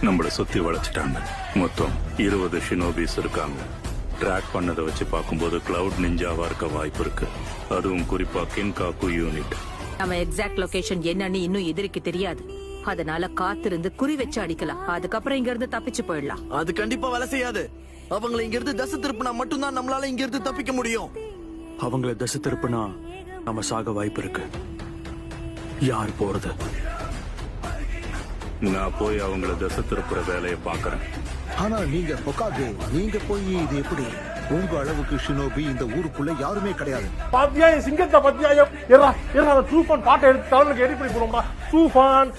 நம்மள சுத்தி வளைச்சிட்டாங்க. மொத்தம் 20 ஷினோபிஸ் இருக்காங்க. ட்ராக் பண்ணதை வச்சு பார்க்கும்போது கிளவுட் நிஞ்சாவா இருக்க வாய்ப்பு இருக்கு. அதுவும் குறிப்பா கின்காக்கு யூனிட். நம்ம எக்ஸாக்ட் லொகேஷன் என்னன்னு இன்னும் எதிரிக்கு தெரியாது. அதனால காத்திருந்து குறி வச்சு அடிக்கலாம். அதுக்கப்புறம் இங்க இருந்து தப்பிச்சு போயிடலாம். அது கண்டிப்பா வேலை செய்யாது. அவங்களை இங்க இருந்து தசை திருப்பினா மட்டும்தான் நம்மளால இங்க இருந்து தப்பிக்க முடியும். அவங்கள தசை திருப்பினா நம்ம சாக வாய்ப்பு இருக்கு. யார் போறது? நான் போய் அவங்கள தசை திருப்புற வேலையை பாக்குறேன். ஆனா நீங்க பொக்காதே, நீங்க போய் இது எப்படி? உங்க அளவுக்கு ஷினோபி இந்த ஊருக்குள்ள யாருமே கிடையாது. பாத்தியா சிங்கத்தை பத்தியா? தூஃபான் பாட்டை எடுத்து தலைவனுக்கு எரிப்படி போடுவோம்டா. தூஃபான்